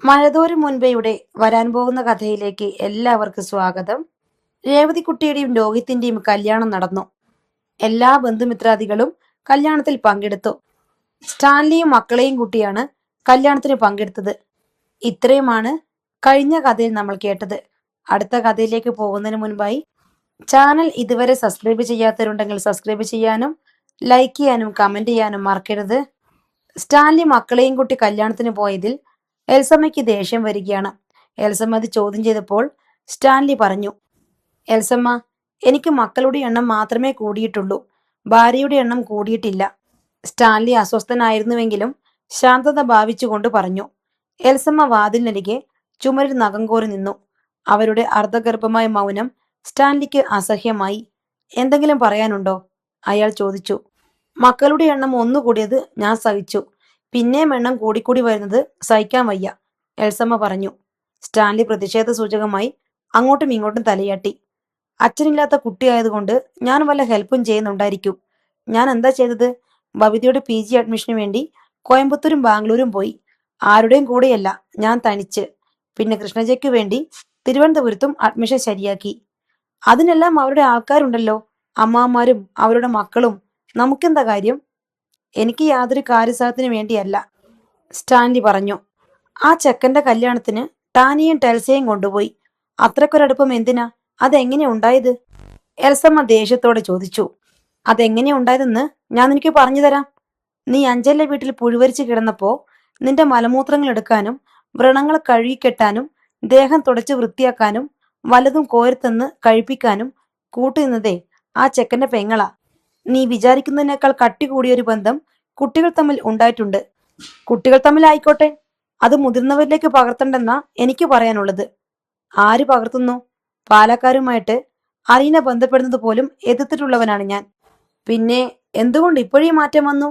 മഴതോരും മുൻപേയുടെ വരാൻ പോകുന്ന കഥയിലേക്ക് എല്ലാവർക്കും സ്വാഗതം. രേവതിക്കുട്ടിയുടെയും രോഹിത്തിന്റെയും കല്യാണം നടന്നു. എല്ലാ ബന്ധുമിത്രാദികളും കല്യാണത്തിൽ പങ്കെടുത്തു. സ്റ്റാൻലിയും മക്കളെയും കൂട്ടിയാണ് കല്യാണത്തിന് പങ്കെടുത്തത്. ഇത്രയുമാണ് കഴിഞ്ഞ കഥയിൽ നമ്മൾ കേട്ടത്. അടുത്ത കഥയിലേക്ക് പോകുന്നതിന് മുൻപായി ചാനൽ ഇതുവരെ സബ്സ്ക്രൈബ് ചെയ്യാത്തവരുണ്ടെങ്കിൽ സബ്സ്ക്രൈബ് ചെയ്യാനും ലൈക്ക് ചെയ്യാനും കമന്റ് ചെയ്യാനും മറക്കരുത്. സ്റ്റാൻലി മക്കളെയും കൂട്ടി കല്യാണത്തിന് പോയതിൽ എൽസമ്മയ്ക്ക് ദേഷ്യം വരികയാണ്. എൽസമ്മ അത് ചോദ്യം ചെയ്തപ്പോൾ സ്റ്റാൻലി പറഞ്ഞു, എൽസമ്മ, എനിക്ക് മക്കളുടെ എണ്ണം മാത്രമേ കൂടിയിട്ടുള്ളൂ, ഭാര്യയുടെ എണ്ണം കൂടിയിട്ടില്ല. സ്റ്റാൻലി അസ്വസ്ഥനായിരുന്നുവെങ്കിലും ശാന്തത ഭാവിച്ചുകൊണ്ട് പറഞ്ഞു. എൽസമ്മ വാതിലിനരികെ ചുമരിൽ നഖം കോറി നിന്നു. അവരുടെ അർദ്ധഗർഭമായ മൗനം സ്റ്റാൻലിക്ക് അസഹ്യമായി. എന്തെങ്കിലും പറയാനുണ്ടോ? അയാൾ ചോദിച്ചു. മക്കളുടെ എണ്ണം ഒന്നുകൂടിയത് ഞാൻ സഹിച്ചു, പിന്നെയും എണ്ണം കൂടിക്കൂടി വരുന്നത് സഹിക്കാൻ വയ്യ, എൽസമ്മ പറഞ്ഞു. സ്റ്റാൻലി പ്രതിഷേധ സൂചകമായി അങ്ങോട്ടും ഇങ്ങോട്ടും തലയാട്ടി. അച്ഛനില്ലാത്ത കുട്ടിയായതുകൊണ്ട് ഞാൻ വല്ല ഹെൽപ്പും ചെയ്യുന്നുണ്ടായിരിക്കും. ഞാൻ എന്താ ചെയ്തത്? ബബിതയുടെ PG അഡ്മിഷന് വേണ്ടി കോയമ്പത്തൂരും ബാംഗ്ലൂരും പോയി. ആരുടെയും കൂടെയല്ല, ഞാൻ തനിച്ച്. പിന്നെ കൃഷ്ണജയ്ക്ക് വേണ്ടി തിരുവനന്തപുരത്തും അഡ്മിഷൻ ശരിയാക്കി. അതിനെല്ലാം അവരുടെ ആൾക്കാരുണ്ടല്ലോ, അമ്മാമാരും അവരുടെ മക്കളും. നമുക്കെന്താ കാര്യം? എനിക്ക് യാതൊരു കാര്യസാധനത്തിന് വേണ്ടിയല്ല, സ്റ്റാൻലി പറഞ്ഞു. ആ ചെക്കന്റെ കല്യാണത്തിന് ടാനിയും ടെൽസയും കൊണ്ടുപോയി. അത്രക്കൊരടുപ്പം എന്തിനാ? അതെങ്ങനെ ഉണ്ടായത്? എൽസമ്മ ദേഷ്യത്തോടെ ചോദിച്ചു. അതെങ്ങനെ ഉണ്ടായതെന്ന് ഞാൻ നിനക്ക് പറഞ്ഞു തരാം. നീ അഞ്ചലിലെ വീട്ടിൽ പുഴുവരിച്ച് കിടന്നപ്പോ നിന്റെ മലമൂത്രങ്ങൾ എടുക്കാനും വ്രണങ്ങൾ കഴുകിക്കെട്ടാനും ദേഹം തുടച്ച് വൃത്തിയാക്കാനും വലതും കോരിത്തന്ന് കഴിപ്പിക്കാനും കൂട്ടുനിന്നതേ ആ ചെക്കന്റെ പെങ്ങളാ. നീ വിചാരിക്കുന്നതിനേക്കാൾ കട്ടി കൂടിയൊരു ബന്ധം കുട്ടികൾ തമ്മിൽ ഉണ്ടായിട്ടുണ്ട്. കുട്ടികൾ തമ്മിലായിക്കോട്ടെ, അത് മുതിർന്നവരിലേക്ക് പകർത്തണ്ടെന്നാ എനിക്ക് പറയാനുള്ളത്. ആര് പകർത്തുന്നു? പാലക്കാരുമായിട്ട് അലീന ബന്ധപ്പെടുന്നത് പോലും എതിർത്തിട്ടുള്ളവനാണ് ഞാൻ. പിന്നെ എന്തുകൊണ്ട് ഇപ്പോഴേ മാറ്റം വന്നു?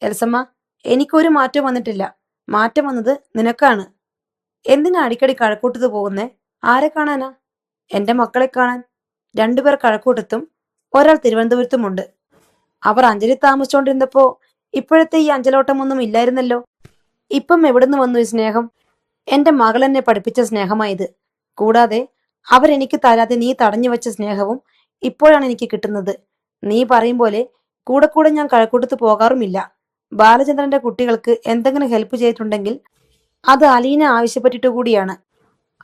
എൽസമ്മ, എനിക്കൊരു മാറ്റം വന്നിട്ടില്ല. മാറ്റം വന്നത് നിനക്കാണ്. എന്തിനാ അടിക്കടി കഴക്കൂട്ടത്ത് പോകുന്നേ? ആരെ കാണാനാ? എന്റെ മക്കളെ കാണാൻ. രണ്ടുപേർ കഴക്കൂട്ടത്തും ഒരാൾ തിരുവനന്തപുരത്തുമുണ്ട്. അവർ അഞ്ജലി താമസിച്ചോണ്ടിരുന്നപ്പോ ഇപ്പോഴത്തെ ഈ അഞ്ചലോട്ടമൊന്നും ഇല്ലായിരുന്നല്ലോ. ഇപ്പം എവിടുന്ന് വന്നു ഈ സ്നേഹം? എന്റെ മകൾ എന്നെ പഠിപ്പിച്ച സ്നേഹമായത്. കൂടാതെ അവരെനിക്ക് തരാതെ നീ തടഞ്ഞു വെച്ച സ്നേഹവും ഇപ്പോഴാണ് എനിക്ക് കിട്ടുന്നത്. നീ പറയും പോലെ കൂടെ കൂടെ ഞാൻ കഴക്കൂട്ടത്ത് പോകാറുമില്ല. ബാലചന്ദ്രന്റെ കുട്ടികൾക്ക് എന്തെങ്കിലും ഹെൽപ്പ് ചെയ്തിട്ടുണ്ടെങ്കിൽ അത് അലീന ആവശ്യപ്പെട്ടിട്ടു കൂടിയാണ്.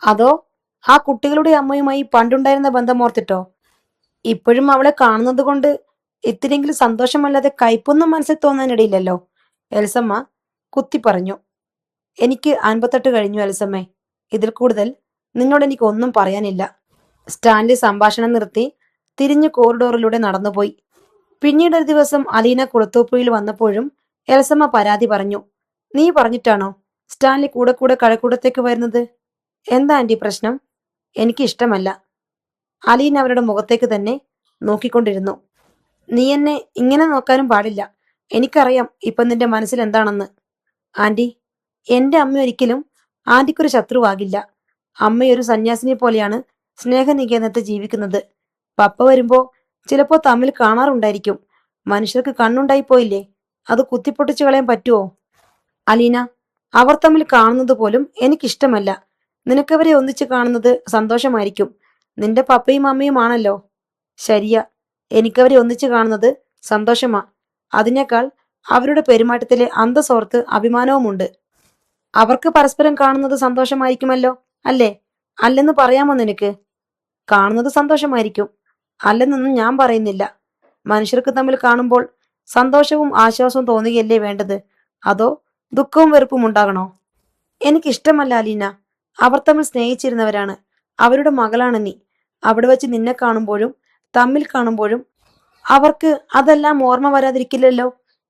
അതോ ആ കുട്ടികളുടെ അമ്മയുമായി പണ്ടുണ്ടായിരുന്ന ബന്ധം ഓർത്തിട്ടോ? ഇപ്പോഴും അവളെ കാണുന്നത് കൊണ്ട് ഇത്തിരിയെങ്കിലും സന്തോഷമല്ലാതെ കയ്പൊന്നും മനസ്സിൽ തോന്നാനിടയില്ലല്ലോ, എൽസമ്മ കുത്തി പറഞ്ഞു. എനിക്ക് 58 കഴിഞ്ഞു എൽസമ്മേ. ഇതിൽ കൂടുതൽ നിന്നോട് എനിക്ക് ഒന്നും പറയാനില്ല. സ്റ്റാൻലി സംഭാഷണം നിർത്തി തിരിഞ്ഞു കോറിഡോറിലൂടെ നടന്നുപോയി. പിന്നീട് ഒരു ദിവസം അലീന കുളത്തൂപ്പുഴയിൽ വന്നപ്പോഴും എൽസമ്മ പരാതി പറഞ്ഞു. നീ പറഞ്ഞിട്ടാണോ സ്റ്റാൻലി കൂടെ കൂടെ കഴക്കൂടത്തേക്ക് വരുന്നത്? എന്താ ആന്റി പ്രശ്നം? എനിക്ക് ഇഷ്ടമല്ല. അലീന അവരുടെ മുഖത്തേക്ക് തന്നെ നോക്കിക്കൊണ്ടിരുന്നു. നീ എന്നെ ഇങ്ങനെ നോക്കാനും പാടില്ല. എനിക്കറിയാം ഇപ്പൊ നിന്റെ മനസ്സിൽ എന്താണെന്ന്. ആന്റി, എന്റെ അമ്മ ഒരിക്കലും ആന്റിക്കൊരു ശത്രുവാകില്ല. അമ്മയൊരു സന്യാസിനെ പോലെയാണ് സ്നേഹനികേതനത്തിൽ ജീവിക്കുന്നത്. പപ്പ വരുമ്പോ ചിലപ്പോ തമ്മിൽ കാണാറുണ്ടായിരിക്കും. മനുഷ്യർക്ക് കണ്ണുണ്ടായി പോയില്ലേ, അത് കുത്തിപ്പൊട്ടിച്ചു കളയാൻ പറ്റുമോ? അലീന, അവർ തമ്മിൽ കാണുന്നത് പോലും എനിക്കിഷ്ടമല്ല. നിനക്കവരെ ഒന്നിച്ച് കാണുന്നത് സന്തോഷമായിരിക്കും. നിന്റെ പപ്പയും അമ്മയും ആണല്ലോ. ശരിയാ, എനിക്കവരെ ഒന്നിച്ച് കാണുന്നത് സന്തോഷമാ. അതിനേക്കാൾ അവരുടെ പെരുമാറ്റത്തിലെ അന്തസ്സോർത്ത് അഭിമാനവുമുണ്ട്. അവർക്ക് പരസ്പരം കാണുന്നത് സന്തോഷമായിരിക്കുമല്ലോ, അല്ലേ? അല്ലെന്ന് പറയാമോ നിനക്ക്? കാണുന്നത് സന്തോഷമായിരിക്കും, അല്ലെന്നൊന്നും ഞാൻ പറയുന്നില്ല. മനുഷ്യർക്ക് തമ്മിൽ കാണുമ്പോൾ സന്തോഷവും ആശ്വാസവും തോന്നുകയല്ലേ വേണ്ടത്? അതോ ദുഃഖവും വെറുപ്പും ഉണ്ടാകണോ? എനിക്കിഷ്ടമല്ല അലീന. അവർ തമ്മിൽ സ്നേഹിച്ചിരുന്നവരാണ്. അവരുടെ മകളാണ് നീ. അവിടെ വെച്ച് നിന്നെ കാണുമ്പോഴും തമ്മിൽ കാണുമ്പോഴും അവർക്ക് അതെല്ലാം ഓർമ്മ വരാതിരിക്കില്ലല്ലോ.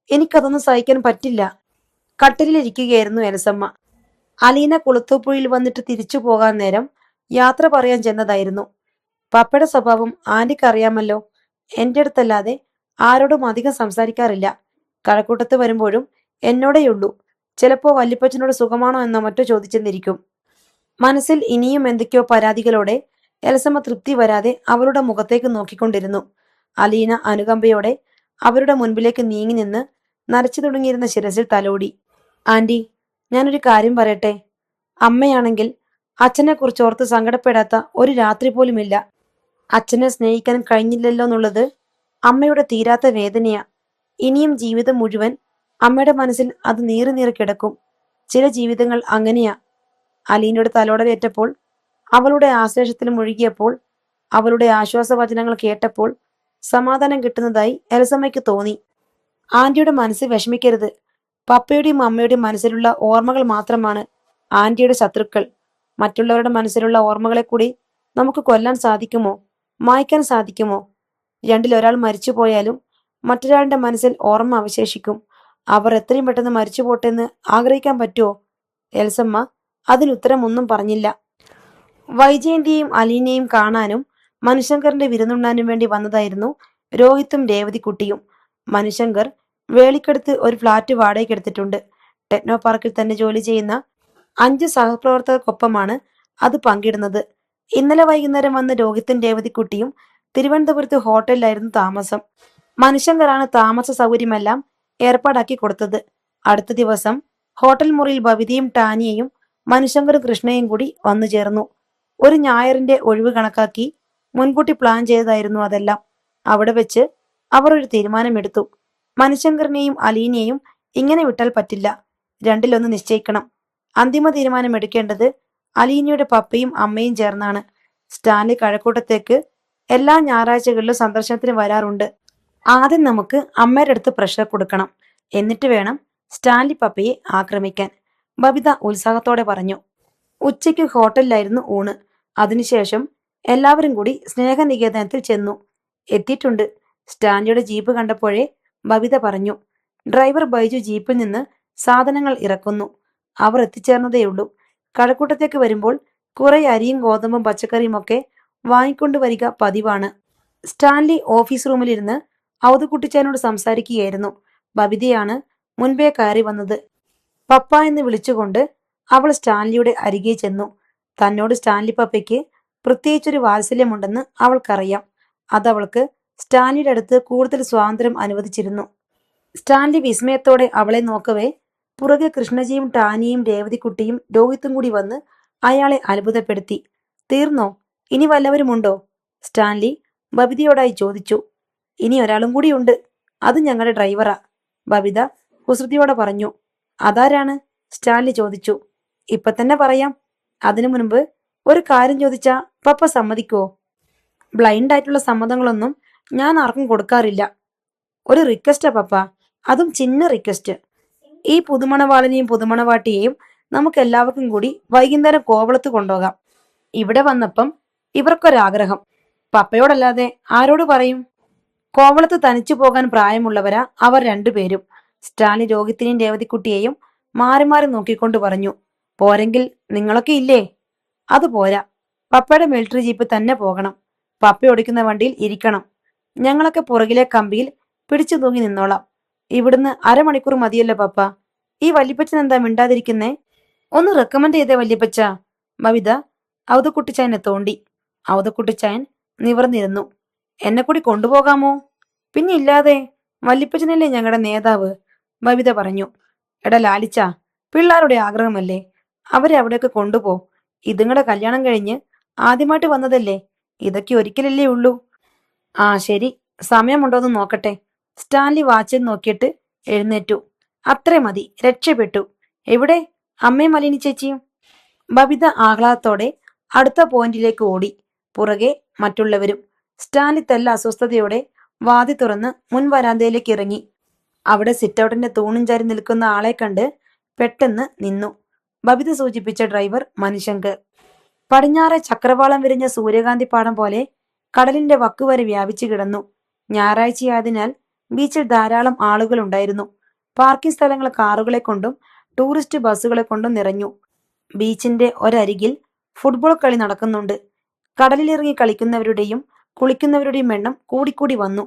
എനിക്കതൊന്നും സഹിക്കാൻ പറ്റില്ല. കട്ടിലിരിക്കുകയായിരുന്നു എലസമ്മ. അലീന കുളത്തൂപ്പുഴയിൽ വന്നിട്ട് തിരിച്ചു പോകാൻ നേരം യാത്ര പറയാൻ ചെന്നതായിരുന്നു. പപ്പയുടെ സ്വഭാവം ആന്റിക്ക് അറിയാമല്ലോ. എന്റെ അടുത്തല്ലാതെ ആരോടും അധികം സംസാരിക്കാറില്ല. കഴക്കൂട്ടത്ത് വരുമ്പോഴും എന്നോടേയുള്ളൂ. ചിലപ്പോ വല്യപ്പച്ചനോട് സുഖമാണോ എന്നോ മറ്റോ ചോദിച്ചെന്നിരിക്കും. മനസ്സിൽ ഇനിയും എന്തൊക്കെയോ പരാതികളോടെ എലസമ്മ തൃപ്തി വരാതെ അവളുടെ മുഖത്തേക്ക് നോക്കിക്കൊണ്ടിരുന്നു. അലീന അനുകമ്പയോടെ അവരുടെ മുൻപിലേക്ക് നീങ്ങി നിന്ന് നരച്ചു തുടങ്ങിയിരുന്ന ശിരസിൽ തലോടി. ആന്റി, ഞാനൊരു കാര്യം പറയട്ടെ? അമ്മയാണെങ്കിൽ അച്ഛനെക്കുറിച്ച് ഓർത്ത് സങ്കടപ്പെടാത്ത ഒരു രാത്രി പോലുമില്ല. അച്ഛനെ സ്നേഹിക്കാൻ കഴിഞ്ഞില്ലല്ലോ എന്നുള്ളത് അമ്മയുടെ തീരാത്ത വേദനയാ. ഇനിയും ജീവിതം മുഴുവൻ അമ്മയുടെ മനസ്സിൽ അത് നീറി നീറി കിടക്കും. ചില ജീവിതങ്ങൾ അങ്ങനെയാ. അലീനയുടെ തലോടലേറ്റപ്പോൾ, അവളുടെ ആശ്ലേഷത്തിൽ മുഴുകിയപ്പോൾ, അവളുടെ ആശ്വാസവചനങ്ങൾ കേട്ടപ്പോൾ സമാധാനം കിട്ടുന്നതായി എൽസമ്മയ്ക്ക് തോന്നി. ആന്റിയുടെ മനസ്സ് വിഷമിക്കരുത്. പപ്പയുടെയും അമ്മയുടെയും മനസ്സിലുള്ള ഓർമ്മകൾ മാത്രമാണ് ആന്റിയുടെ ശത്രുക്കൾ. മറ്റുള്ളവരുടെ മനസ്സിലുള്ള ഓർമ്മകളെ കൂടി നമുക്ക് കൊല്ലാൻ സാധിക്കുമോ? മായ്ക്കാൻ സാധിക്കുമോ? രണ്ടിലൊരാൾ മരിച്ചു പോയാലും മറ്റൊരാളുടെ മനസ്സിൽ ഓർമ്മ അവശേഷിക്കും. അവർ എത്രയും പെട്ടെന്ന് മരിച്ചു പോട്ടെന്ന് ആഗ്രഹിക്കാൻ പറ്റുമോ? എൽസമ്മ അതിനുത്തരം ഒന്നും പറഞ്ഞില്ല. വൈജയന്തിയെയും അലീനയെയും കാണാനും മനുശങ്കറിന്റെ വിരുന്നുണ്ണാനും വേണ്ടി വന്നതായിരുന്നു രോഹിത്തും രേവതിക്കുട്ടിയും. മനുശങ്കർ വേളിക്കടുത്ത് ഒരു ഫ്ലാറ്റ് വാടകയ്ക്കെടുത്തിട്ടുണ്ട്. ടെക്നോ പാർക്കിൽ തന്നെ ജോലി ചെയ്യുന്ന 5 സഹപ്രവർത്തകർക്കൊപ്പമാണ് അത് പങ്കിടുന്നത്. ഇന്നലെ വൈകുന്നേരം വന്ന രോഹിത്തും രേവതിക്കുട്ടിയും തിരുവനന്തപുരത്ത് ഹോട്ടലിലായിരുന്നു താമസം. മനുശങ്കറാണ് താമസ സൗകര്യമെല്ലാം ഏർപ്പാടാക്കി കൊടുത്തത്. അടുത്ത ദിവസം ഹോട്ടൽ മുറിയിൽ ബബിതയും ടാനിയയും മനുശങ്കറും കൃഷ്ണയും കൂടി വന്നു ചേർന്നു. ഒരു ഞായറിന്റെ ഒഴിവ് കണക്കാക്കി മുൻകൂട്ടി പ്ലാൻ ചെയ്തതായിരുന്നു അതെല്ലാം. അവിടെ വെച്ച് അവർ ഒരു തീരുമാനമെടുത്തു. മനുശങ്കറിനെയും അലീനയെയും ഇങ്ങനെ വിട്ടാൽ പറ്റില്ല. രണ്ടിലൊന്ന് നിശ്ചയിക്കണം. അന്തിമ തീരുമാനം എടുക്കേണ്ടത് അലീനയുടെ പപ്പയും അമ്മയും ചേർന്നാണ്. സ്റ്റാൻലി കഴക്കൂട്ടത്തേക്ക് എല്ലാ ഞായറാഴ്ചകളിലും സന്ദർശനത്തിന് വരാറുണ്ട്. ആദ്യം നമുക്ക് അമ്മയുടെ അടുത്ത് പ്രഷർ കൊടുക്കണം. എന്നിട്ട് വേണം സ്റ്റാൻലി പപ്പയെ ആക്രമിക്കാൻ, ബബിത ഉത്സാഹത്തോടെ പറഞ്ഞു. ഉച്ചയ്ക്ക് ഹോട്ടലിലായിരുന്നു ഊണ്. അതിനുശേഷം എല്ലാവരും കൂടി സ്നേഹനികേതനത്തിൽ ചെന്നു. എത്തിയിട്ടുണ്ട്. സ്റ്റാൻലിയുടെ ജീപ്പ് കണ്ടപ്പോഴേ ബബിത പറഞ്ഞു. ഡ്രൈവർ ബൈജു ജീപ്പിൽ നിന്ന് സാധനങ്ങൾ ഇറക്കുന്നു. അവർ എത്തിച്ചേർന്നതേയുള്ളൂ. കഴക്കൂട്ടത്തേക്ക് വരുമ്പോൾ കുറെ അരിയും ഗോതമ്പും പച്ചക്കറിയും ഒക്കെ വാങ്ങിക്കൊണ്ടുവരിക പതിവാണ്. സ്റ്റാൻലി ഓഫീസ് റൂമിലിരുന്ന് ഔതുകുട്ടിച്ചാനോട് സംസാരിക്കുകയായിരുന്നു. ബബിതയാണ് മുൻപേ കയറി വന്നത്. പപ്പ എന്ന് വിളിച്ചുകൊണ്ട് അവൾ സ്റ്റാൻലിയുടെ അരികെ ചെന്നു. തന്നോട് സ്റ്റാൻലി പപ്പയ്ക്ക് പ്രത്യേകിച്ചൊരു വാത്സല്യമുണ്ടെന്ന് അവൾക്കറിയാം. അതവൾക്ക് സ്റ്റാൻലിയുടെ അടുത്ത് കൂടുതൽ സ്വാതന്ത്ര്യം അനുവദിച്ചിരുന്നു. സ്റ്റാൻലി വിസ്മയത്തോടെ അവളെ നോക്കവേ പുറകെ കൃഷ്ണജിയും ടാനിയും രേവതിക്കുട്ടിയും രോഹിത്തും കൂടി വന്ന് അയാളെ അത്ഭുതപ്പെടുത്തി. തീർന്നോ? ഇനി വല്ലവരുമുണ്ടോ? സ്റ്റാൻലി ബബിതയോടായി ചോദിച്ചു. ഇനി ഒരാളും കൂടിയുണ്ട്. അത് ഞങ്ങളുടെ ഡ്രൈവറാ, ബബിത കുസൃതിയോടെ പറഞ്ഞു. അതാരാണ്? സ്റ്റാൻലി ചോദിച്ചു. ഇപ്പൊ തന്നെ പറയാം. അതിനു മുൻപ് ഒരു കാര്യം ചോദിച്ചാ പപ്പ സമ്മതിക്കുവോ? ബ്ലൈൻഡ് ആയിട്ടുള്ള സമ്മതങ്ങളൊന്നും ഞാൻ ആർക്കും കൊടുക്കാറില്ല. ഒരു റിക്വസ്റ്റാ പപ്പ, അതും ചിന്ന റിക്വസ്റ്റ്. ഈ പുതുമണവാളനെയും പുതുമണവാട്ടിയെയും നമുക്ക് എല്ലാവർക്കും കൂടി വൈകുന്നേരം കോവളത്ത് കൊണ്ടുപോകാം. ഇവിടെ വന്നപ്പം ഇവർക്കൊരാഗ്രഹം. പപ്പയോടല്ലാതെ ആരോട് പറയും? കോവളത്ത് തനിച്ചു പോകാൻ പ്രായമുള്ളവരാ അവർ രണ്ടുപേരും. സ്റ്റാൻലി രോഹിത്തിനെയും രേവതിക്കുട്ടിയെയും മാറി മാറി നോക്കിക്കൊണ്ട് പറഞ്ഞു. പോരെങ്കിൽ നിങ്ങളൊക്കെ ഇല്ലേ? അത് പോരാ, പപ്പയുടെ മിലിറ്ററി ജീപ്പ് തന്നെ പോകണം. പപ്പ ഓടിക്കുന്ന വണ്ടിയിൽ ഇരിക്കണം. ഞങ്ങളൊക്കെ പുറകിലെ കമ്പിയിൽ പിടിച്ചു തൂങ്ങി നിന്നോളാം. ഇവിടുന്ന് അരമണിക്കൂർ മതിയല്ലോ പപ്പ. ഈ വല്യപ്പച്ചൻ എന്താ മിണ്ടാതിരിക്കുന്നേ? ഒന്ന് റെക്കമെൻഡ് ചെയ്തേ വല്യപ്പച്ച. ബബിത ഔതക്കുട്ടിച്ചായനെ തോണ്ടി. ഔതക്കുട്ടിച്ചായൻ നിവർന്നിരുന്നു. എന്നെ കൂടി കൊണ്ടുപോകാമോ? പിന്നെ ഇല്ലാതെ, വല്യപ്പച്ചനല്ലേ ഞങ്ങളുടെ നേതാവ്, ബബിത പറഞ്ഞു. എടാ ലാലിച്ച, പിള്ളേരുടെ ആഗ്രഹമല്ലേ, അവരെ അവിടെയൊക്കെ കൊണ്ടുപോ. ഇതുങ്ങളുടെ കല്യാണം കഴിഞ്ഞ് ആദ്യമായിട്ട് വന്നതല്ലേ, ഇതൊക്കെ ഒരിക്കലല്ലേ ഉള്ളൂ. ആ ശരി, സമയമുണ്ടോന്ന് നോക്കട്ടെ. സ്റ്റാൻലി വാച്ചിൽ നോക്കിയിട്ട് എഴുന്നേറ്റു. അത്രേ മതി, രക്ഷപ്പെട്ടു. എവിടെ അമ്മയും അലീനി ചേച്ചിയും? ബബിത ആഹ്ലാദത്തോടെ അടുത്ത പോയിന്റിലേക്ക് ഓടി. പുറകെ മറ്റുള്ളവരും. സ്റ്റാൻലി തെല്ല അസ്വസ്ഥതയോടെ വാതി തുറന്ന് മുൻവരാന്തയിലേക്ക് ഇറങ്ങി. അവിടെ സിറ്റൗട്ടിന്റെ തൂണും ചാരി നിൽക്കുന്ന ആളെ കണ്ട് പെട്ടെന്ന് നിന്നു. ബബിത സൂചിപ്പിച്ച ഡ്രൈവർ മനുശങ്കർ. പടിഞ്ഞാറെ ചക്രവാളം വിരിഞ്ഞ സൂര്യകാന്തി പാടം പോലെ കടലിന്റെ വക്കുവരെ വ്യാപിച്ചു കിടന്നു. ഞായറാഴ്ചയായതിനാൽ ബീച്ചിൽ ധാരാളം ആളുകൾ ഉണ്ടായിരുന്നു. പാർക്കിംഗ് സ്ഥലങ്ങൾ കാറുകളെ കൊണ്ടും ടൂറിസ്റ്റ് ബസ്സുകളെ കൊണ്ടും നിറഞ്ഞു. ബീച്ചിന്റെ ഒരരികിൽ ഫുട്ബോൾ കളി നടക്കുന്നുണ്ട്. കടലിലിറങ്ങി കളിക്കുന്നവരുടെയും കുളിക്കുന്നവരുടെയും എണ്ണം കൂടിക്കൂടി വന്നു.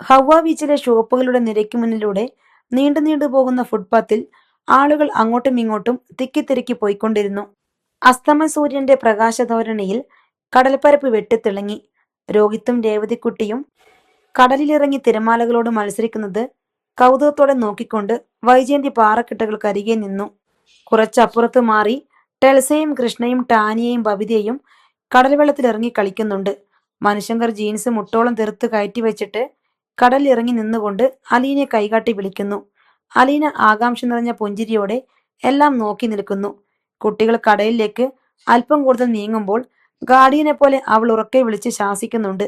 ഹവ്വ ബീച്ചിലെ ഷോപ്പുകളുടെ നിരയ്ക്ക് മുന്നിലൂടെ നീണ്ടു നീണ്ടു പോകുന്ന ഫുട്പാത്തിൽ ആളുകൾ അങ്ങോട്ടും ഇങ്ങോട്ടും തിക്കിത്തിരക്കി പോയിക്കൊണ്ടിരുന്നു. അസ്തമയ സൂര്യന്റെ പ്രകാശധോരണിയിൽ കടൽപ്പരപ്പ് വെട്ടിത്തിളങ്ങി. രോഹിത്തും രേവതിക്കുട്ടിയും കടലിലിറങ്ങി തിരമാലകളോട് മത്സരിക്കുന്നത് കൗതുകത്തോടെ നോക്കിക്കൊണ്ട് വൈജയന്തി പാറക്കെട്ടുകൾക്കരികെ നിന്നു. കുറച്ചപ്പുറത്ത് മാറി ടെൽസയും കൃഷ്ണയും ടാനിയയും ബബിതയും കടൽ വെള്ളത്തിലിറങ്ങി കളിക്കുന്നുണ്ട്. മനുശങ്കർ ജീൻസ് മുട്ടോളം തെറുത്ത് കയറ്റി വെച്ചിട്ട് കടലിലിറങ്ങി നിന്നുകൊണ്ട് അലീനെ കൈകാട്ടി വിളിക്കുന്നു. അലീന ആകാംക്ഷ നിറഞ്ഞ പുഞ്ചിരിയോടെ എല്ലാം നോക്കി നിൽക്കുന്നു. കുട്ടികൾ കടലിലേക്ക് അല്പം കൂടുതൽ നീങ്ങുമ്പോൾ ഗാർഡിയനെ പോലെ അവൾ ഉറക്കെ വിളിച്ച് ശാസിക്കുന്നുണ്ട്.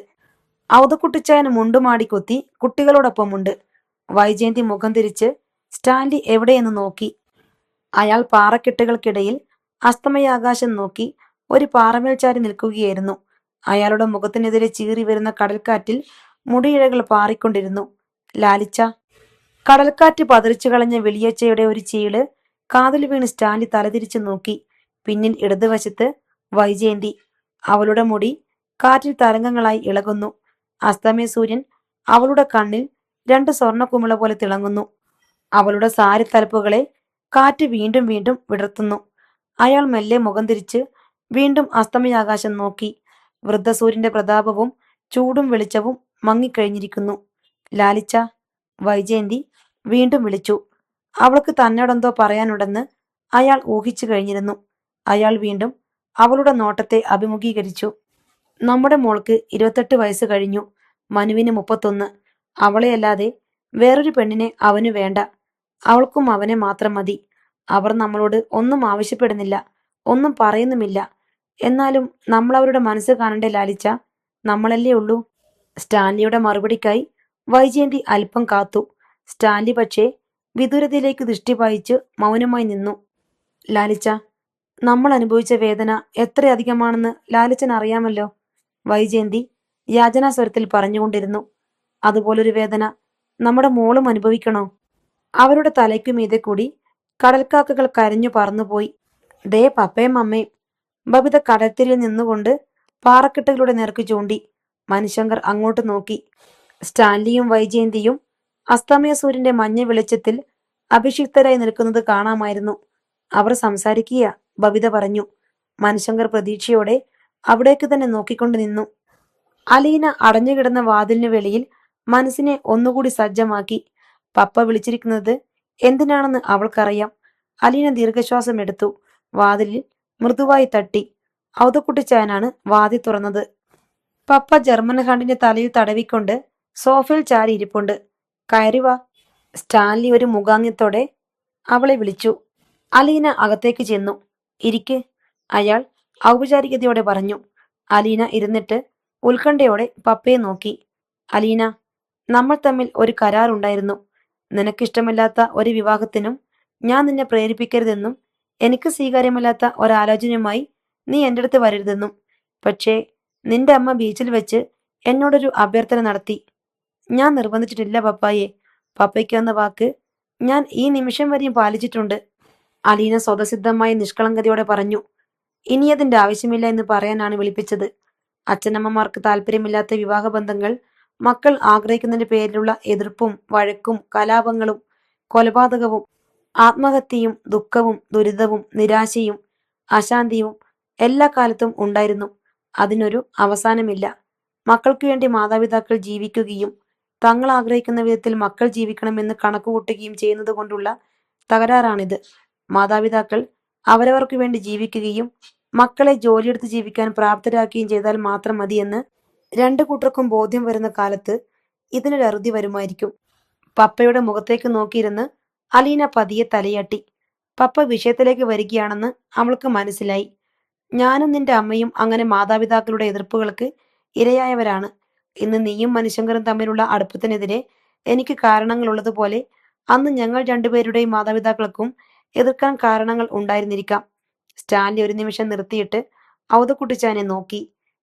ഔതക്കുട്ടിച്ചായൻ മുണ്ടുമാടി കുത്തി കുട്ടികളോടൊപ്പമുണ്ട്. വൈജയന്തി മുഖം തിരിച്ച് സ്റ്റാൻലി എവിടെയെന്ന് നോക്കി. അയാൾ പാറക്കെട്ടുകൾക്കിടയിൽ അസ്തമയാകാശം നോക്കി ഒരു പാറമേൽ ചാരി നിൽക്കുകയായിരുന്നു. അയാളുടെ മുഖത്തിനെതിരെ ചീറി വരുന്ന കടൽക്കാറ്റിൽ മുടിയിഴകൾ പാറിക്കൊണ്ടിരുന്നു. ലാലിച്ച. കടൽക്കാറ്റ് പതറിച്ചു കളഞ്ഞ വെളിയച്ചയുടെ ഒരു ചീള് കാതിൽ വീണ് സ്റ്റാൻലി തലതിരിച്ചു നോക്കി. പിന്നിൽ ഇടതുവശത്ത് വൈജയന്തി. അവളുടെ മുടി കാറ്റിൽ തരംഗങ്ങളായി ഇളകുന്നു. അസ്തമയ സൂര്യൻ അവളുടെ കണ്ണിൽ രണ്ട് സ്വർണ്ണക്കുമിള പോലെ തിളങ്ങുന്നു. അവളുടെ സാരി തലപ്പുകളെ കാറ്റ് വീണ്ടും വീണ്ടും വിടർത്തുന്നു. അയാൾ മെല്ലെ മുഖം തിരിച്ച് വീണ്ടും അസ്തമയാകാശം നോക്കി. വൃദ്ധസൂര്യന്റെ പ്രതാപവും ചൂടും വെളിച്ചവും മങ്ങിക്കഴിഞ്ഞിരിക്കുന്നു. ലാലിച്ച. വൈജയന്തി വീണ്ടും വിളിച്ചു. അവൾക്ക് തന്നോടെന്തോ പറയാനുണ്ടെന്ന് അയാൾ ഊഹിച്ചു കഴിഞ്ഞിരുന്നു. അയാൾ വീണ്ടും അവളുടെ നോട്ടത്തെ അഭിമുഖീകരിച്ചു. നമ്മുടെ മോൾക്ക് 28 വയസ്സ് കഴിഞ്ഞു. മനുവിന് 31. അവളെയല്ലാതെ വേറൊരു പെണ്ണിനെ അവന് വേണ്ട. അവൾക്കും അവനെ മാത്രം മതി. അവർ നമ്മളോട് ഒന്നും ആവശ്യപ്പെടുന്നില്ല, ഒന്നും പറയുന്നുമില്ല. എന്നാലും നമ്മൾ അവരുടെ മനസ്സ് കാണണ്ടേ ലാലിച്ച? നമ്മളല്ലേ ഉള്ളൂ. സ്റ്റാൻലിയുടെ മറുപടിക്കായി വൈജയന്തി അല്പം കാത്തു. സ്റ്റാൻലി പക്ഷേ വിദൂരതയിലേക്ക് ദൃഷ്ടി പായിച്ച് മൗനമായി നിന്നു. ലാലിച്ച, നമ്മൾ അനുഭവിച്ച വേദന എത്രയധികമാണെന്ന് ലാലിച്ചൻ അറിയാമല്ലോ. വൈജയന്തി യാചനാസ്വരത്തിൽ പറഞ്ഞുകൊണ്ടിരുന്നു. അതുപോലൊരു വേദന നമ്മുടെ മോളും അനുഭവിക്കണോ? അവരുടെ തലയ്ക്കുമീതെ കൂടി കടൽക്കാക്കകൾ കരഞ്ഞു പറന്നുപോയി. ദേ പപ്പയും അമ്മയും. ബബിത കടൽത്തിരിൽ നിന്നുകൊണ്ട് പാറക്കെട്ടുകളുടെ നേർക്ക് ചൂണ്ടി. മനുശങ്കർ അങ്ങോട്ട് നോക്കി. സ്റ്റാൻലിയും വൈജയന്തിയും അസ്തമയ സൂര്യന്റെ മഞ്ഞ വെളിച്ചത്തിൽ അഭിഷിക്തരായി നിൽക്കുന്നത് കാണാമായിരുന്നു. അവർ സംസാരിക്കുക, ബബിത പറഞ്ഞു. മനുശങ്കർ പ്രതീക്ഷയോടെ അവിടേക്ക് തന്നെ നോക്കിക്കൊണ്ട് നിന്നു. അലീന അടഞ്ഞുകിടന്ന വാതിലിനു വെളിയിൽ മനസ്സിനെ ഒന്നുകൂടി സജ്ജമാക്കി. പപ്പ വിളിച്ചിരിക്കുന്നത് എന്തിനാണെന്ന് അവൾക്കറിയാം. അലീന ദീർഘശ്വാസം എടുത്തു. വാതിലിൽ മൃദുവായി തട്ടി. ഔതക്കുട്ടിച്ചായനാണ് വാതിൽ തുറന്നത്. പപ്പ ജർമ്മൻ ഹാണ്ടിന്റെ തലയിൽ തടവിക്കൊണ്ട് സോഫയിൽ ചാരി ഇരിപ്പുണ്ട്. കയറി വാ. സ്റ്റാൻലി ഒരു മുഖാങ്യത്തോടെ അവളെ വിളിച്ചു. അലീന അകത്തേക്ക് ചെന്നു. ഇരിക്ക്, അയാൾ ഔപചാരികതയോടെ പറഞ്ഞു. അലീന ഇരുന്നിട്ട് ഉത്കണ്ഠയോടെ പപ്പയെ നോക്കി. അലീന, നമ്മൾ തമ്മിൽ ഒരു കരാറുണ്ടായിരുന്നു. നിനക്കിഷ്ടമില്ലാത്ത ഒരു വിവാഹത്തിനും ഞാൻ നിന്നെ പ്രേരിപ്പിക്കരുതെന്നും എനിക്ക് സ്വീകാര്യമല്ലാത്ത ഒരാലോചനയുമായി നീ എൻ്റെ അടുത്ത് വരരുതെന്നും. പക്ഷേ നിന്റെ അമ്മ ബീച്ചിൽ വെച്ച് എന്നോടൊരു അഭ്യർത്ഥന നടത്തി. ഞാൻ നിർബന്ധിച്ചിട്ടില്ല പപ്പായെ. പപ്പയ്ക്ക് എന്ന വാക്ക് ഞാൻ ഈ നിമിഷം വരെയും പാലിച്ചിട്ടുണ്ട്. അലീന സ്വതസിദ്ധമായ നിഷ്കളങ്കതയോടെ പറഞ്ഞു. ഇനി അതിൻ്റെ ആവശ്യമില്ല എന്ന് പറയാനാണ് വിളിപ്പിച്ചത്. അച്ഛനമ്മമാർക്ക് താല്പര്യമില്ലാത്ത വിവാഹബന്ധങ്ങൾ മക്കൾ ആഗ്രഹിക്കുന്നതിന്റെ പേരിലുള്ള എതിർപ്പും വഴക്കും കലാപങ്ങളും കൊലപാതകവും ആത്മഹത്യയും ദുഃഖവും ദുരിതവും നിരാശയും അശാന്തിയും എല്ലാ കാലത്തും ഉണ്ടായിരുന്നു. അതിനൊരു അവസാനമില്ല. മക്കൾക്ക് വേണ്ടി മാതാപിതാക്കൾ ജീവിക്കുകയും തങ്ങൾ ആഗ്രഹിക്കുന്ന വിധത്തിൽ മക്കൾ ജീവിക്കണമെന്ന് കണക്കുകൂട്ടുകയും ചെയ്യുന്നത് കൊണ്ടുള്ള തകരാറാണിത്. മാതാപിതാക്കൾ അവരവർക്ക് വേണ്ടി ജീവിക്കുകയും മക്കളെ ജോലിയെടുത്ത് ജീവിക്കാൻ പ്രാപ്തരാക്കുകയും ചെയ്താൽ മാത്രം മതിയെന്ന് രണ്ടു കൂട്ടർക്കും ബോധ്യം വരുന്ന കാലത്ത് ഇതിനൊരു അറുതി വരുമായിരിക്കും. പപ്പയുടെ മുഖത്തേക്ക് നോക്കിയിരുന്ന് അലീന പതിയെ തലയാട്ടി. പപ്പ വിഷയത്തിലേക്ക് വരികയാണെന്ന് അവൾക്ക് മനസ്സിലായി. ഞാനും നിന്റെ അമ്മയും അങ്ങനെ മാതാപിതാക്കളുടെ എതിർപ്പുകൾക്ക് ഇരയായവരാണ്. ഇന്ന് നീയും മനുശങ്കറും തമ്മിലുള്ള അടുപ്പത്തിനെതിരെ എനിക്ക് കാരണങ്ങൾ ഉള്ളതുപോലെ അന്ന് ഞങ്ങൾ രണ്ടുപേരുടെയും മാതാപിതാക്കൾക്കും എതിർക്കാൻ കാരണങ്ങൾ ഉണ്ടായിരുന്നിരിക്കാം. സ്റ്റാൻലി ഒരു നിമിഷം നിർത്തിയിട്ട് ഔതക്കുട്ടിച്ചാനെ നോക്കി.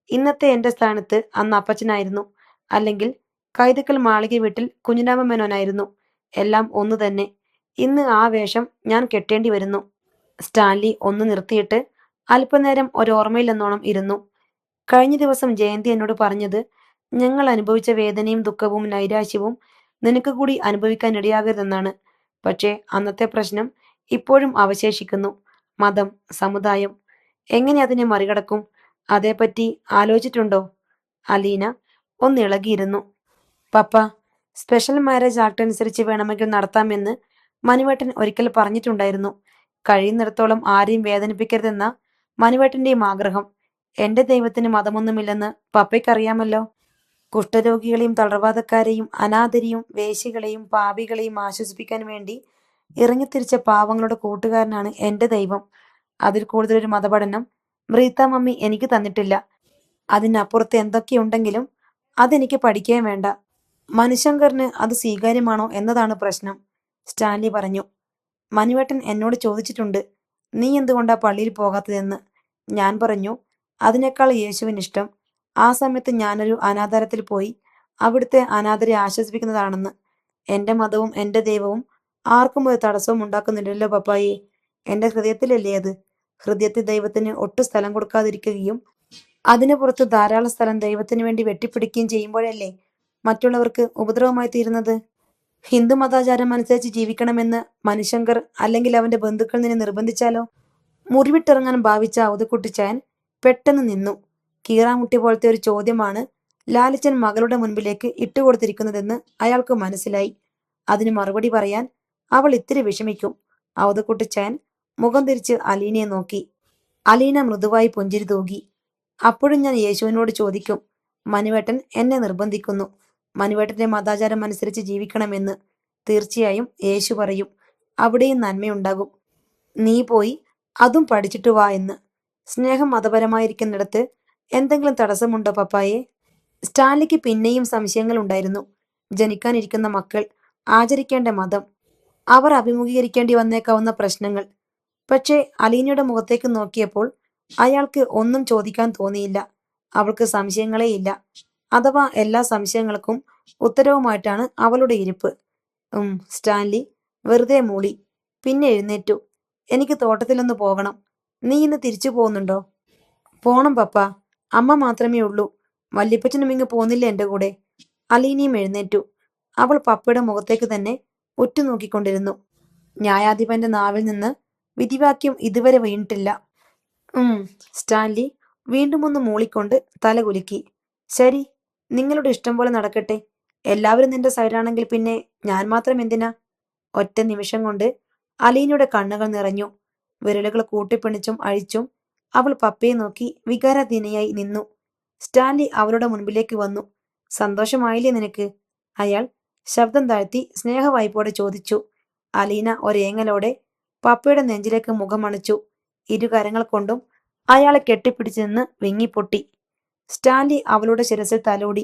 ഇന്നത്തെ എന്റെ സ്ഥാനത്ത് അന്ന് അപ്പച്ചനായിരുന്നു, അല്ലെങ്കിൽ കൈതക്കൽ മാളിക വീട്ടിൽ കുഞ്ഞിരാമ മേനോനായിരുന്നു. എല്ലാം ഒന്നു തന്നെ. ഇന്ന് ആ വേഷം ഞാൻ കെട്ടേണ്ടി വരുന്നു. സ്റ്റാൻലി ഒന്ന് നിർത്തിയിട്ട് അല്പനേരം ഒരോർമ്മയിലെന്നോണം ഇരുന്നു. കഴിഞ്ഞ ദിവസം ജയന്തി എന്നോട് പറഞ്ഞത് ഞങ്ങൾ അനുഭവിച്ച വേദനയും ദുഃഖവും നൈരാശ്യവും നിനക്ക് കൂടി അനുഭവിക്കാൻ ഇടയാകരുതെന്നാണ്. പക്ഷേ അന്നത്തെ പ്രശ്നം ഇപ്പോഴും അവശേഷിക്കുന്നു. മതം, സമുദായം. എങ്ങനെ അതിനെ മറികടക്കും? അതേപ്പറ്റി ആലോചിച്ചിട്ടുണ്ടോ? അലീന ഒന്നിളകിയിരുന്നു. പപ്പ, സ്പെഷ്യൽ മാരേജ് ആക്ട് അനുസരിച്ച് വേണമെങ്കിൽ നടത്താമെന്ന് മനുവേട്ടൻ ഒരിക്കൽ പറഞ്ഞിട്ടുണ്ടായിരുന്നു. കഴിയുന്നിടത്തോളം ആരെയും വേദനിപ്പിക്കരുതെന്ന മനുവേട്ടന്റെയും ആഗ്രഹം. എന്റെ ദൈവത്തിന് മതമൊന്നുമില്ലെന്ന് പപ്പയ്ക്കറിയാമല്ലോ. കുഷ്ഠരോഗികളെയും തളർവാദക്കാരെയും അനാഥരെയും വേശ്യകളെയും പാപികളെയും ആശ്വസിപ്പിക്കാൻ വേണ്ടി ഇറങ്ങിത്തിരിച്ച പാവങ്ങളുടെ കൂട്ടുകാരനാണ് എന്റെ ദൈവം. അതിൽ കൂടുതലൊരു മതപഠനം ബ്രീത്ത മമ്മി എനിക്ക് തന്നിട്ടില്ല. അതിനപ്പുറത്ത് എന്തൊക്കെയുണ്ടെങ്കിലും അതെനിക്ക് പഠിക്കുകയും വേണ്ട. മനുശങ്കറിന് അത് സ്വീകാര്യമാണോ എന്നതാണ് പ്രശ്നം, സ്റ്റാൻലി പറഞ്ഞു. മനുവേട്ടൻ എന്നോട് ചോദിച്ചിട്ടുണ്ട്, നീ എന്തുകൊണ്ടാ പള്ളിയിൽ പോകാത്തതെന്ന്. ഞാൻ പറഞ്ഞു, അതിനേക്കാൾ യേശുവിനിഷ്ടം ആ സമയത്ത് ഞാനൊരു അനാഥാലയത്തിൽ പോയി അവിടുത്തെ അനാഥരെ ആശ്വസിപ്പിക്കുന്നതാണെന്ന്. എന്റെ മതവും എന്റെ ദൈവവും ആർക്കും ഒരു തടസ്സവും ഉണ്ടാക്കുന്നില്ലല്ലോ പപ്പായി. എന്റെ ഹൃദയത്തിലല്ലേ അത്. ഹൃദയത്തിൽ ദൈവത്തിന് ഒട്ടും സ്ഥലം കൊടുക്കാതിരിക്കുകയും അതിനു പുറത്ത് ധാരാളം സ്ഥലം ദൈവത്തിന് വേണ്ടി വെട്ടിപ്പിടിക്കുകയും ചെയ്യുമ്പോഴല്ലേ മറ്റുള്ളവർക്ക് ഉപദ്രവമായി തീരുന്നത്. ഹിന്ദു മതാചാരം അനുസരിച്ച് ജീവിക്കണമെന്ന് മനുശങ്കർ അല്ലെങ്കിൽ അവന്റെ ബന്ധുക്കൾ നിന്നെ നിർബന്ധിച്ചാലോ? മുറിവിട്ടിറങ്ങാൻ ഭാവിച്ച അവധക്കുട്ടിച്ചായൻ പെട്ടെന്ന് നിന്നു. കീറാമുട്ടി പോലത്തെ ഒരു ചോദ്യമാണ് ലാലിച്ചൻ മകളുടെ മുൻപിലേക്ക് ഇട്ടുകൊടുത്തിരിക്കുന്നതെന്ന് അയാൾക്ക് മനസ്സിലായി. അതിന് മറുപടി പറയാൻ അവൾ ഇത്തിരി വിഷമിക്കും. അവധക്കുട്ടിച്ചായൻ മുഖം തിരിച്ച് അലീനയെ നോക്കി. അലീന മൃദുവായി പുഞ്ചിരി തൂകി. അപ്പോഴും ഞാൻ യേശുവിനോട് ചോദിക്കും. മനുവേട്ടൻ എന്നെ നിർബന്ധിക്കുന്നു മനുവേട്ടന്റെ മതാചാരം അനുസരിച്ച് ജീവിക്കണമെന്ന്. തീർച്ചയായും യേശു പറയും, അവിടെയും നന്മയുണ്ടാകും. നീ പോയി അതും പഠിച്ചിട്ട് വാ എന്ന്. സ്നേഹം മതപരമായിരിക്കുന്നിടത്ത് എന്തെങ്കിലും തടസ്സമുണ്ടോ പപ്പായെ? സ്റ്റാൻലിക്ക് പിന്നെയും സംശയങ്ങൾ ഉണ്ടായിരുന്നു. ജനിക്കാനിരിക്കുന്ന മക്കൾ, ആചരിക്കേണ്ട മതം, അവർ അഭിമുഖീകരിക്കേണ്ടി വന്നേക്കാവുന്ന പ്രശ്നങ്ങൾ. പക്ഷേ അലീനയുടെ മുഖത്തേക്ക് നോക്കിയപ്പോൾ അയാൾക്ക് ഒന്നും ചോദിക്കാൻ തോന്നിയില്ല. അവൾക്ക് സംശയങ്ങളേയില്ല. അഥവാ എല്ലാ സംശയങ്ങൾക്കും ഉത്തരവുമായിട്ടാണ് അവളുടെ ഇരിപ്പ്. സ്റ്റാൻലി വെറുതെ മൂളി. പിന്നെ എഴുന്നേറ്റു. എനിക്ക് തോട്ടത്തിലൊന്ന് പോകണം. നീ ഇന്ന് തിരിച്ചു പോകുന്നുണ്ടോ? പോണം പപ്പ. അമ്മ മാത്രമേ ഉള്ളൂ. വല്യപ്പച്ചനും ഇങ്ങ് പോന്നില്ല എന്റെ കൂടെ. അലീനയും എഴുന്നേറ്റു. അവൾ പപ്പയുടെ മുഖത്തേക്ക് തന്നെ ഉറ്റുനോക്കിക്കൊണ്ടിരുന്നു. ന്യായാധിപന്റെ നാവിൽ നിന്ന് വിധിവാക്യം ഇതുവരെ വീണിട്ടില്ല. സ്റ്റാൻലി വീണ്ടും ഒന്ന് മൂളിക്കൊണ്ട് തല കുലുക്കി. ശരി, നിങ്ങളുടെ ഇഷ്ടം പോലെ നടക്കട്ടെ. എല്ലാവരും നിന്റെ സൈഡാണെങ്കിൽ പിന്നെ ഞാൻ മാത്രം എന്തിനാ? ഒറ്റ നിമിഷം കൊണ്ട് അലീനയുടെ കണ്ണുകൾ നിറഞ്ഞു. വിരലുകൾ കൂട്ടിപ്പിണിച്ചും അഴിച്ചും അവൾ പപ്പയെ നോക്കി വികാരാധീനയായി നിന്നു. സ്റ്റാൻലി അവളുടെ മുൻപിലേക്ക് വന്നു. സന്തോഷമായില്ലേ നിനക്ക്? അയാൾ ശബ്ദം താഴ്ത്തി സ്നേഹവായ്പോടെ ചോദിച്ചു. അലീന ഒരേങ്ങലോടെ പപ്പയുടെ നെഞ്ചിലേക്ക് മുഖമണച്ചു. ഇരുകരങ്ങൾ കൊണ്ടും അയാളെ കെട്ടിപ്പിടിച്ചു നിന്ന് വിങ്ങിപ്പൊട്ടി. സ്റ്റാൻലി അവളുടെ ശിരസിൽ തലോടി.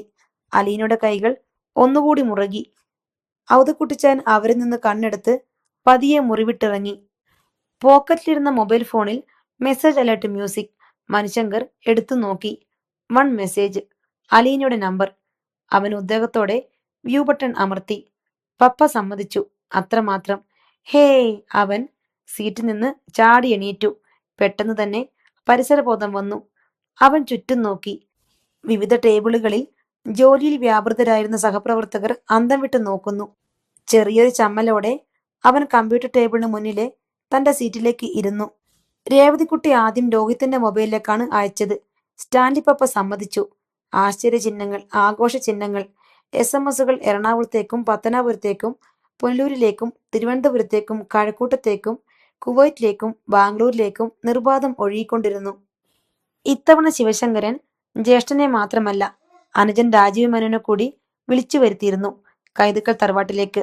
അലീനയുടെ കൈകൾ ഒന്നുകൂടി മുറുകി. ഔതക്കുട്ടിച്ചാൻ അവരിൽ നിന്ന് കണ്ണെടുത്ത് പതിയെ മുറിവിട്ടിറങ്ങി. പോക്കറ്റിലിരുന്ന മൊബൈൽ ഫോണിൽ മെസ്സേജ് അലേർട്ട് മ്യൂസിക്. മനുശങ്കർ എടുത്തു നോക്കി. 1 മെസ്സേജ്. അലീനയുടെ നമ്പർ. അവൻ ഉദ്വേഗത്തോടെ വ്യൂ ബട്ടൺ അമർത്തി. പപ്പ സമ്മതിച്ചു, അത്രമാത്രം. ഹേയ്! അവൻ സീറ്റിൽ നിന്ന് ചാടി എണീറ്റു. പെട്ടെന്ന് തന്നെ പരിസരബോധം വന്നു. അവൻ ചുറ്റും നോക്കി. വിവിധ ടേബിളുകളിൽ ജോലിയിൽ വ്യാപൃതരായിരുന്ന സഹപ്രവർത്തകർ അന്തം വിട്ട് നോക്കുന്നു. ചെറിയൊരു ചമ്മലോടെ അവൻ കമ്പ്യൂട്ടർ ടേബിളിന് മുന്നിലെ തന്റെ സീറ്റിലേക്ക് ഇരുന്നു. രേവതിക്കുട്ടി ആദ്യം രോഹിത്തിന്റെ മൊബൈലിലേക്കാണ് അയച്ചത്. സ്റ്റാൻലി പപ്പ സമ്മതിച്ചു. ആശ്ചര്യചിഹ്നങ്ങൾ, ആഘോഷ ചിഹ്നങ്ങൾ. SMS-കൾ എറണാകുളത്തേക്കും പത്തനാപുരത്തേക്കും പുനലൂരിലേക്കും തിരുവനന്തപുരത്തേക്കും കഴക്കൂട്ടത്തേക്കും കുവൈറ്റിലേക്കും ബാംഗ്ലൂരിലേക്കും നിർബാധം ഒഴുകിക്കൊണ്ടിരുന്നു. ഇത്തവണ ശിവശങ്കരൻ ജ്യേഷ്ഠനെ മാത്രമല്ല അനുജൻ രാജീവ് മേനോനെ കൂടി വിളിച്ചു വരുത്തിയിരുന്നു. കൈതുക്കൽ തറവാട്ടിലേക്ക്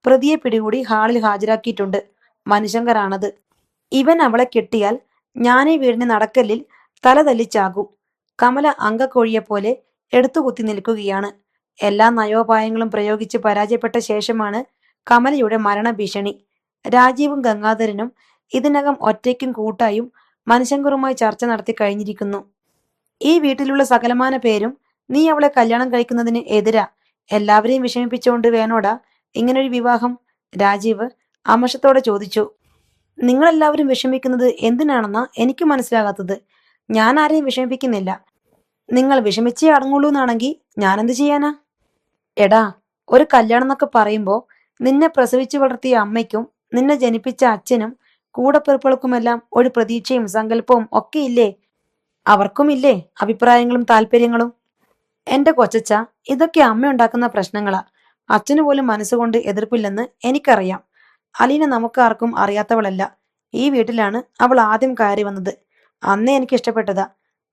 പ്രതിയെ പിടികൂടി ഹാളിൽ ഹാജരാക്കിയിട്ടുണ്ട്. മനുശങ്കറാണത്. ഇവൻ അവളെ കെട്ടിയാൽ ഞാനീ വീടിന് നടക്കല്ലിൽ തല തല്ലിച്ചാകും. കമല അങ്കക്കോഴിയെപ്പോലെ എടുത്തുകുത്തി നിൽക്കുകയാണ്. എല്ലാ നയോപായങ്ങളും പ്രയോഗിച്ച് പരാജയപ്പെട്ട ശേഷമാണ് കമലയുടെ മരണഭീഷണി. രാജീവും ഗംഗാധരനും ഇതിനകം ഒറ്റയ്ക്കും കൂട്ടായും മനുശങ്കറുമായി ചർച്ച നടത്തി കഴിഞ്ഞിരിക്കുന്നു. ഈ വീട്ടിലുള്ള സകലമാന പേരും നീ അവളെ കല്യാണം കഴിക്കുന്നതിന് എതിരാ. എല്ലാവരെയും വിഷമിപ്പിച്ചുകൊണ്ട് വേണോടാ ഇങ്ങനൊരു വിവാഹം? രാജീവ് അമർഷത്തോടെ ചോദിച്ചു. നിങ്ങളെല്ലാവരും വിഷമിക്കുന്നത് എന്തിനാണെന്നാ എനിക്ക് മനസ്സിലാകാത്തത്. ഞാൻ ആരെയും വിഷമിപ്പിക്കുന്നില്ല. നിങ്ങൾ വിഷമിച്ചേ അടങ്ങുള്ളൂ എന്നാണെങ്കിൽ ഞാനെന്ത് ചെയ്യാനാ? എടാ, ഒരു കല്യാണം എന്നൊക്കെ പറയുമ്പോ നിന്നെ പ്രസവിച്ചു വളർത്തിയ അമ്മയ്ക്കും നിന്നെ ജനിപ്പിച്ച അച്ഛനും കൂടപ്പിറപ്പുകൾക്കുമെല്ലാം ഒരു പ്രതീക്ഷയും സങ്കല്പവും ഒക്കെ ഇല്ലേ? അവർക്കും ഇല്ലേ അഭിപ്രായങ്ങളും താല്പര്യങ്ങളും? എന്റെ കൊച്ചച്ച, ഇതൊക്കെ അമ്മ ഉണ്ടാക്കുന്ന പ്രശ്നങ്ങളാ. അച്ഛനു പോലും മനസ്സുകൊണ്ട് എതിർപ്പില്ലെന്ന് എനിക്കറിയാം. അലീന നമുക്ക് ആർക്കും അറിയാത്തവളല്ല. ഈ വീട്ടിലാണ് അവൾ ആദ്യം കയറി വന്നത്. അന്നേ എനിക്ക് ഇഷ്ടപ്പെട്ടതാ.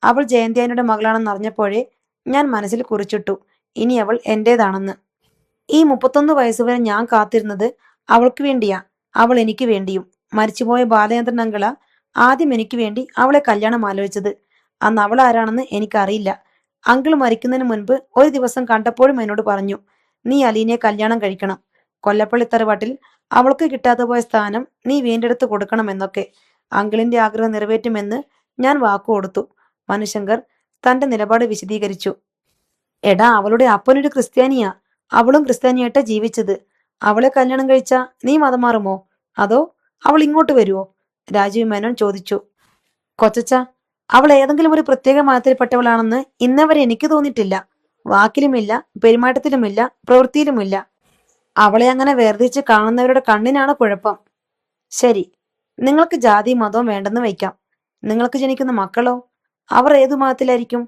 അവൾ ജയന്തിയാനിയുടെ മകളാണെന്ന് അറിഞ്ഞപ്പോഴേ ഞാൻ മനസ്സിൽ കുറിച്ചിട്ടു, ഇനി അവൾ എന്റേതാണെന്ന്. ഈ 31 വയസ്സുവരെ ഞാൻ കാത്തിരുന്നത് അവൾക്ക് വേണ്ടിയാ, അവൾ എനിക്ക് വേണ്ടിയും. മരിച്ചുപോയ ബാലചന്ദ്രൻ അങ്കിള ആദ്യം എനിക്ക് വേണ്ടി അവളെ കല്യാണം ആലോചിച്ചത്. അന്ന് അവൾ ആരാണെന്ന് എനിക്കറിയില്ല. അങ്കിൾ മരിക്കുന്നതിന് മുൻപ് ഒരു ദിവസം കണ്ടപ്പോഴും എന്നോട് പറഞ്ഞു, നീ അലീനയെ കല്യാണം കഴിക്കണം. കൊല്ലപ്പള്ളി തറവാട്ടിൽ അവൾക്ക് കിട്ടാതെ പോയ സ്ഥാനം നീ വീണ്ടെടുത്ത് കൊടുക്കണമെന്നൊക്കെ. അങ്കിളിന്റെ ആഗ്രഹം നിറവേറ്റുമെന്ന് ഞാൻ വാക്കുകൊടുത്തു. മനുശങ്കർ തന്റെ നിലപാട് വിശദീകരിച്ചു. എടാ, അവളുടെ അപ്പനൊരു ക്രിസ്ത്യാനിയാ. അവളും ക്രിസ്ത്യാനിയായിട്ടാ ജീവിച്ചത്. അവളെ കല്യാണം കഴിച്ചാ നീ മതം മാറുമോ? അതോ അവൾ ഇങ്ങോട്ട് വരുവോ? രാജീവ് മേനോൻ ചോദിച്ചു. കൊച്ചച്ച, അവൾ ഏതെങ്കിലും ഒരു പ്രത്യേക മതത്തിൽപ്പെട്ടവളാണെന്ന് ഇന്നവരെ എനിക്ക് തോന്നിയിട്ടില്ല. വാക്കിലുമില്ല, പെരുമാറ്റത്തിലുമില്ല, പ്രവൃത്തിയിലുമില്ല. അവളെ അങ്ങനെ വേർതിരിച്ച് കാണുന്നവരുടെ കണ്ണിനാണ് കുഴപ്പം. ശരി, നിങ്ങൾക്ക് ജാതി മതവും വേണ്ടെന്ന് വയ്ക്കാം. നിങ്ങൾക്ക് ജനിക്കുന്ന മക്കളോ? അവർ ഏതു മതത്തിലായിരിക്കും?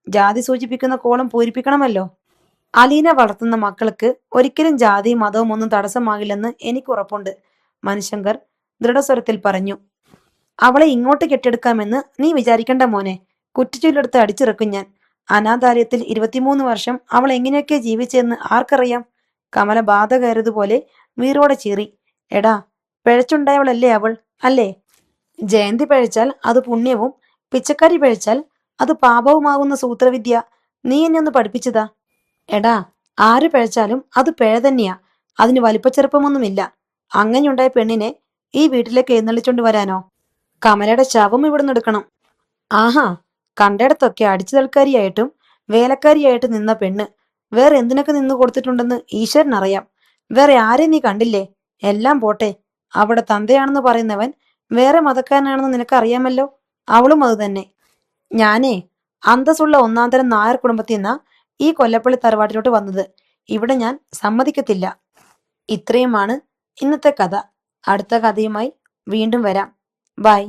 ജാതി സൂചിപ്പിക്കുന്ന കോളം പൂരിപ്പിക്കണമല്ലോ. അലീന വളർത്തുന്ന മക്കൾക്ക് ഒരിക്കലും ജാതിയും മതവും ഒന്നും തടസ്സമാകില്ലെന്ന് എനിക്ക് ഉറപ്പുണ്ട്, മനുശങ്കർ ദൃഢസ്വരത്തിൽ പറഞ്ഞു. അവളെ ഇങ്ങോട്ട് കെട്ടിയെടുക്കാമെന്ന് നീ വിചാരിക്കണ്ട മോനെ. കുറ്റിച്ചൂലെടുത്ത് അടിച്ചിറക്കും ഞാൻ. അനാഥാലയത്തിൽ 23 വർഷം അവൾ എങ്ങനെയൊക്കെ ജീവിച്ചെന്ന് ആർക്കറിയാം? കമല ബാധ കയറിയതുപോലെ വീറോടെ ചീറി. എടാ, പിഴച്ചുണ്ടായവളല്ലേ അവൾ, അല്ലേ? ജയന്തി പഴിച്ചാൽ അത് പുണ്യവും പിച്ചക്കാരി പഴിച്ചാൽ അത് പാപവുമാകുന്ന സൂത്രവിദ്യ നീ എന്നെ ഒന്ന് പഠിപ്പിച്ചതാ. എടാ, ആര് പഴിച്ചാലും അത് പിഴ തന്നെയാ. അതിന് വലിപ്പച്ചെറുപ്പമൊന്നുമില്ല. അങ്ങനെയുണ്ടായ പെണ്ണിനെ ഈ വീട്ടിലേക്ക് എഴുന്നള്ളിച്ചോണ്ട് വരാനോ? കമലയുടെ ശവം ഇവിടുന്ന് എടുക്കണം. ആഹാ, കണ്ടിടത്തൊക്കെ അടിച്ചു തൽക്കാരിയായിട്ടും വേലക്കാരിയായിട്ടും നിന്ന പെണ്ണ് വേറെ എന്തിനൊക്കെ നിന്നു കൊടുത്തിട്ടുണ്ടെന്ന് ഈശ്വരനറിയാം. വേറെ ആരെയും നീ കണ്ടില്ലേ? എല്ലാം പോട്ടെ, അവിടെ തന്തയാണെന്ന് പറയുന്നവൻ വേറെ മതക്കാരനാണെന്ന് നിനക്കറിയാമല്ലോ. അവളും അത് തന്നെ. ഞാനേ അന്തസ്സുള്ള ഒന്നാന്തരം നായർ കുടുംബത്തിൽ നിന്നാ ഈ കൊല്ലപ്പള്ളി തറവാട്ടിലോട്ട് വന്നത്. ഇവിടെ ഞാൻ സമ്മതിക്കത്തില്ല. ഇത്രയുമാണ് ഇന്നത്തെ കഥ. അടുത്ത കഥയുമായി വീണ്ടും വരാം. ബൈ.